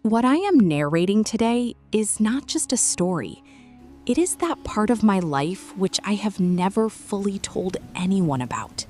What I am narrating today is not just a story. It is that part of my life which I have never fully told anyone about.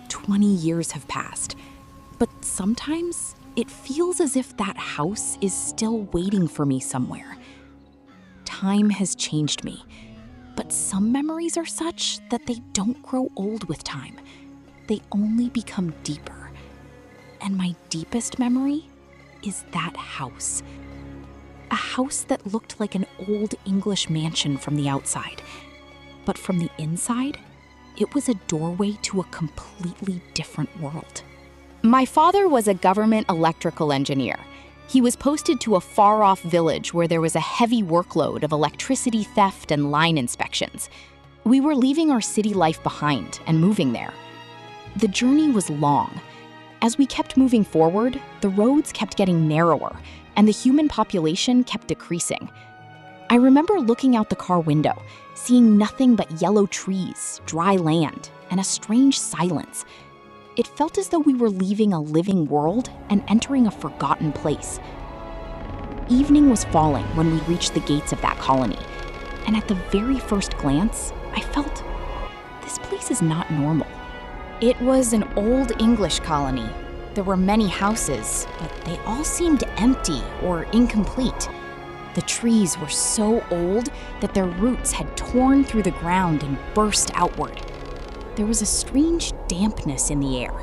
20 years have passed, but sometimes it feels as if that house is still waiting for me somewhere. Time has changed me, but some memories are such that they don't grow old with time. They only become deeper. And my deepest memory is that house. A house that looked like an old English mansion from the outside. But from the inside, it was a doorway to a completely different world. My father was a government electrical engineer. He was posted to a far-off village where there was a heavy workload of electricity theft and line inspections. We were leaving our city life behind and moving there. The journey was long. As we kept moving forward, the roads kept getting narrower, and the human population kept decreasing. I remember looking out the car window, seeing nothing but yellow trees, dry land, and a strange silence. It felt as though we were leaving a living world and entering a forgotten place. Evening was falling when we reached the gates of that colony, and at the very first glance, I felt this place is not normal. It was an old English colony. There were many houses, but they all seemed empty or incomplete. The trees were so old that their roots had torn through the ground and burst outward. There was a strange dampness in the air,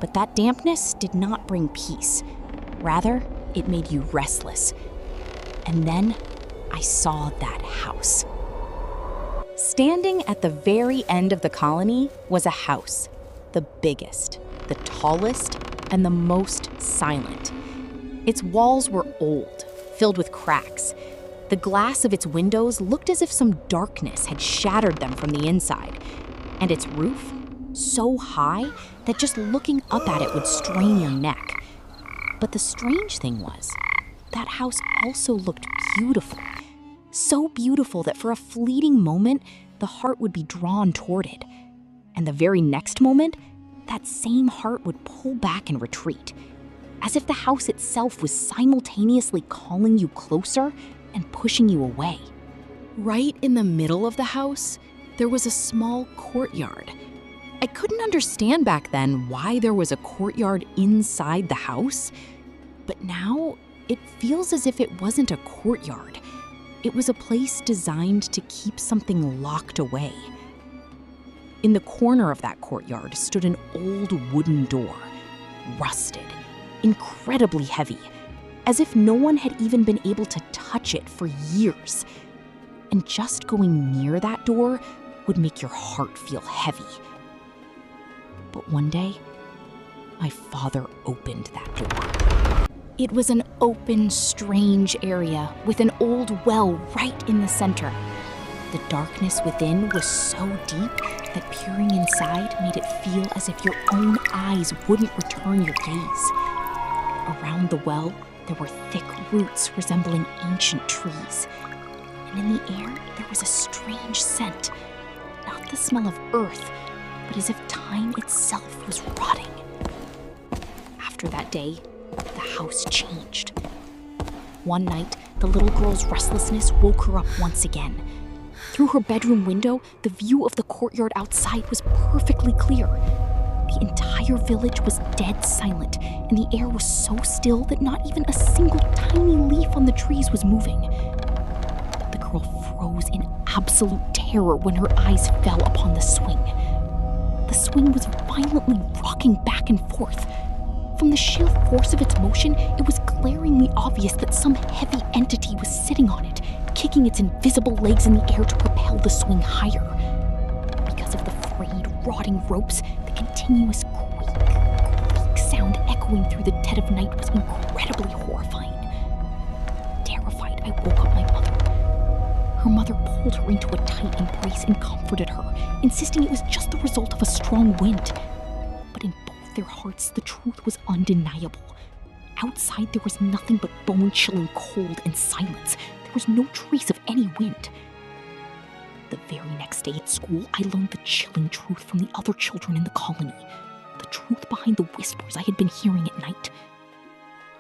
but that dampness did not bring peace. Rather, it made you restless. And then I saw that house. Standing at the very end of the colony was a house, the biggest, the tallest, and the most silent. Its walls were old, filled with cracks. The glass of its windows looked as if some darkness had shattered them from the inside. And its roof, so high that just looking up at it would strain your neck. But the strange thing was, that house also looked beautiful. So beautiful that for a fleeting moment, the heart would be drawn toward it. And the very next moment, that same heart would pull back and retreat, as if the house itself was simultaneously calling you closer and pushing you away. Right in the middle of the house, there was a small courtyard. I couldn't understand back then why there was a courtyard inside the house, but now it feels as if it wasn't a courtyard. It was a place designed to keep something locked away. In the corner of that courtyard stood an old wooden door, rusted, incredibly heavy, as if no one had even been able to touch it for years. And just going near that door would make your heart feel heavy. But one day, my father opened that door. It was an open, strange area with an old well right in the center. The darkness within was so deep that peering inside made it feel as if your own eyes wouldn't return your gaze. Around the well, there were thick roots resembling ancient trees. And in the air, there was a strange scent. Not the smell of earth, but as if time itself was rotting. After that day, the house changed. One night, the little girl's restlessness woke her up once again. Through her bedroom window, the view of the courtyard outside was perfectly clear. The entire village was dead silent, and the air was so still that not even a single tiny leaf on the trees was moving. The girl froze in absolute terror when her eyes fell upon the swing. The swing was violently rocking back and forth. From the sheer force of its motion, it was glaringly obvious that some heavy entity was sitting on it, kicking its invisible legs in the air to propel the swing higher. Because of the frayed, rotting ropes, the continuous creak sound echoing through the dead of night was incredibly horrifying. Terrified, I woke up my mother. Her mother pulled her into a tight embrace and comforted her, insisting it was just the result of a strong wind. But in both their hearts, the truth was undeniable. Outside, there was nothing but bone-chilling cold and silence. There was no trace of any wind. The very next day at school, I learned the chilling truth from the other children in the colony. The truth behind the whispers I had been hearing at night.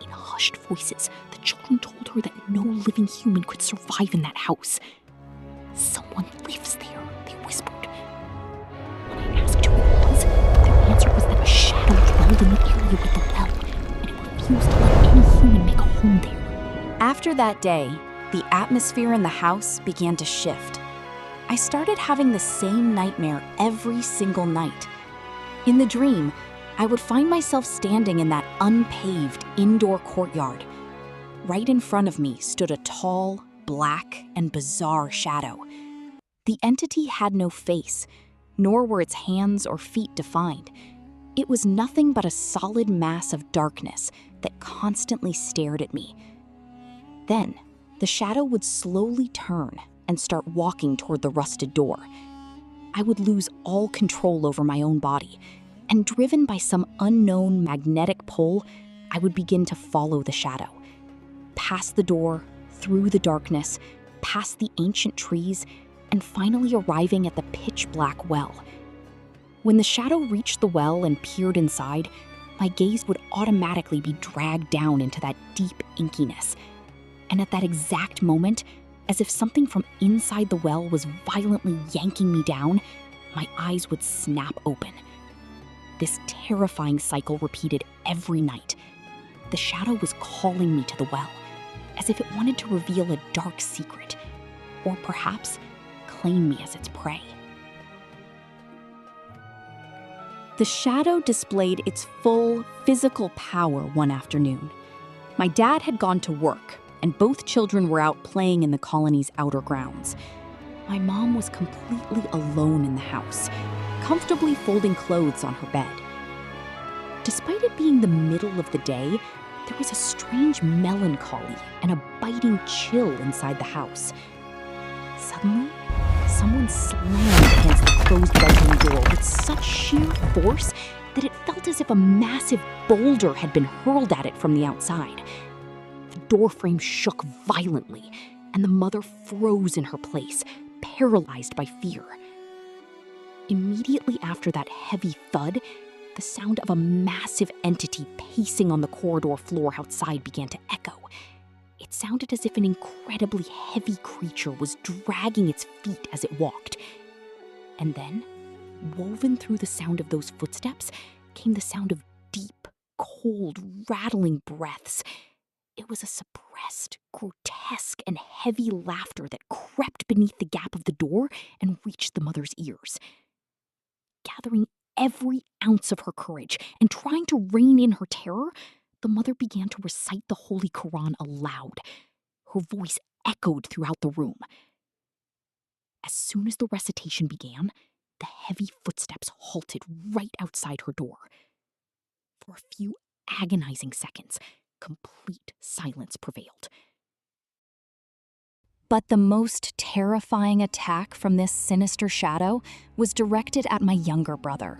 In hushed voices, the children told her that no living human could survive in that house. "Someone lives there," they whispered. When I asked who it was, their answer was that a shadow dwelled in the area with the well, and it refused to let any human make a home there. After that day, the atmosphere in the house began to shift. I started having the same nightmare every single night. In the dream, I would find myself standing in that unpaved indoor courtyard. Right in front of me stood a tall, black, and bizarre shadow. The entity had no face, nor were its hands or feet defined. It was nothing but a solid mass of darkness that constantly stared at me. Then, the shadow would slowly turn and start walking toward the rusted door. I would lose all control over my own body, and driven by some unknown magnetic pull, I would begin to follow the shadow. Past the door, through the darkness, past the ancient trees, and finally arriving at the pitch-black well. When the shadow reached the well and peered inside, my gaze would automatically be dragged down into that deep inkiness. And at that exact moment, as if something from inside the well was violently yanking me down, my eyes would snap open. This terrifying cycle repeated every night. The shadow was calling me to the well, as if it wanted to reveal a dark secret, or perhaps claim me as its prey. The shadow displayed its full physical power one afternoon. My dad had gone to work, and both children were out playing in the colony's outer grounds. My mom was completely alone in the house, comfortably folding clothes on her bed. Despite it being the middle of the day, there was a strange melancholy and a biting chill inside the house. Suddenly, someone slammed against the closed bedroom door with such sheer force that it felt as if a massive boulder had been hurled at it from the outside. The door frame shook violently, and the mother froze in her place, paralyzed by fear. Immediately after that heavy thud, the sound of a massive entity pacing on the corridor floor outside began to echo. It sounded as if an incredibly heavy creature was dragging its feet as it walked. And then, woven through the sound of those footsteps, came the sound of deep, cold, rattling breaths. It was a suppressed, grotesque, and heavy laughter that crept beneath the gap of the door and reached the mother's ears. Gathering every ounce of her courage and trying to rein in her terror, the mother began to recite the Holy Quran aloud. Her voice echoed throughout the room. As soon as the recitation began, the heavy footsteps halted right outside her door. For a few agonizing seconds, complete silence prevailed. But the most terrifying attack from this sinister shadow was directed at my younger brother.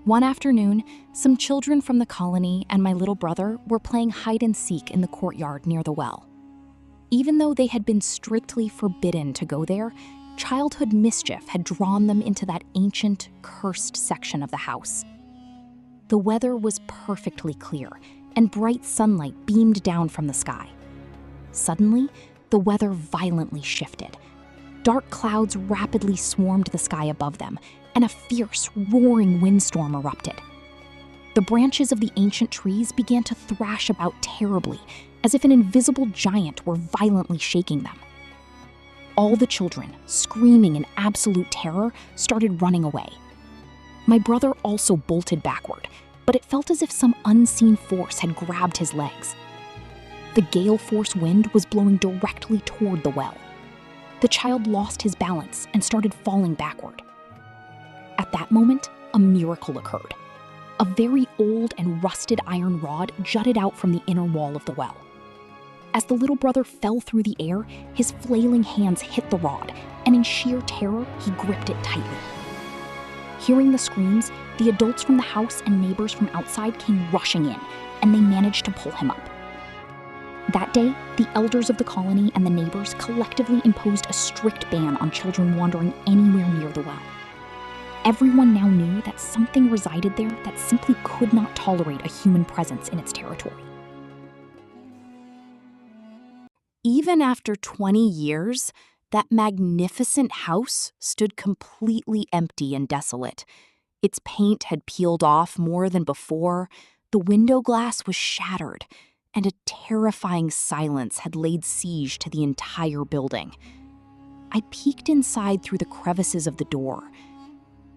One afternoon, some children from the colony and my little brother were playing hide and seek in the courtyard near the well. Even though they had been strictly forbidden to go there, childhood mischief had drawn them into that ancient, cursed section of the house. The weather was perfectly clear, and bright sunlight beamed down from the sky. Suddenly, the weather violently shifted. Dark clouds rapidly swarmed the sky above them, and a fierce, roaring windstorm erupted. The branches of the ancient trees began to thrash about terribly, as if an invisible giant were violently shaking them. All the children, screaming in absolute terror, started running away. My brother also bolted backward, but it felt as if some unseen force had grabbed his legs. The gale force wind was blowing directly toward the well. The child lost his balance and started falling backward. At that moment, a miracle occurred. A very old and rusted iron rod jutted out from the inner wall of the well. As the little brother fell through the air, his flailing hands hit the rod, and in sheer terror, he gripped it tightly. Hearing the screams, the adults from the house and neighbors from outside came rushing in, and they managed to pull him up. That day, the elders of the colony and the neighbors collectively imposed a strict ban on children wandering anywhere near the well. Everyone now knew that something resided there that simply could not tolerate a human presence in its territory. Even after 20 years, that magnificent house stood completely empty and desolate. Its paint had peeled off more than before, the window glass was shattered, and a terrifying silence had laid siege to the entire building. I peeked inside through the crevices of the door.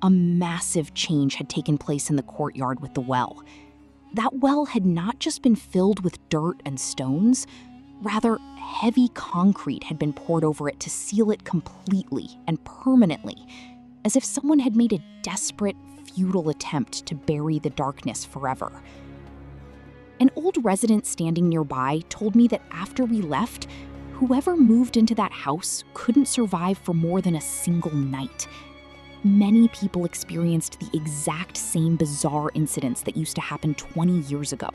A massive change had taken place in the courtyard with the well. That well had not just been filled with dirt and stones, rather, heavy concrete had been poured over it to seal it completely and permanently, as if someone had made a desperate, futile attempt to bury the darkness forever. An old resident standing nearby told me that after we left, whoever moved into that house couldn't survive for more than a single night. Many people experienced the exact same bizarre incidents that used to happen 20 years ago.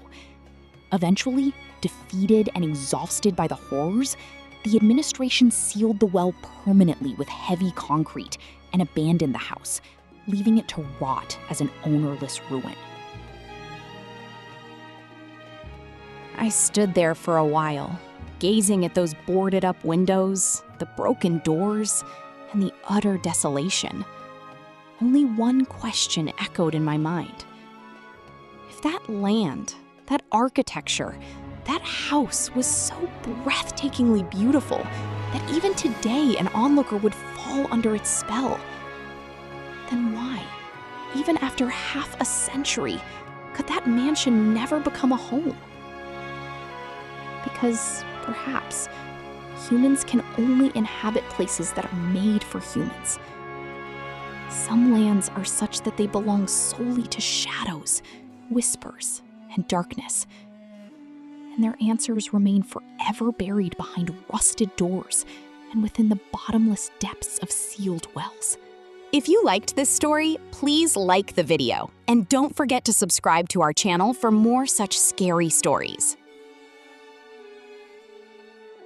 Eventually, defeated and exhausted by the horrors, the administration sealed the well permanently with heavy concrete and abandoned the house, leaving it to rot as an ownerless ruin. I stood there for a while, gazing at those boarded-up windows, the broken doors, and the utter desolation. Only one question echoed in my mind. If that land, that architecture, that house was so breathtakingly beautiful that even today an onlooker would fall under its spell, then why, even after half a century, could that mansion never become a home? Because, perhaps, humans can only inhabit places that are made for humans. Some lands are such that they belong solely to shadows, whispers, and darkness. And their answers remain forever buried behind rusted doors and within the bottomless depths of sealed wells. If you liked this story, please like the video. And don't forget to subscribe to our channel for more such scary stories.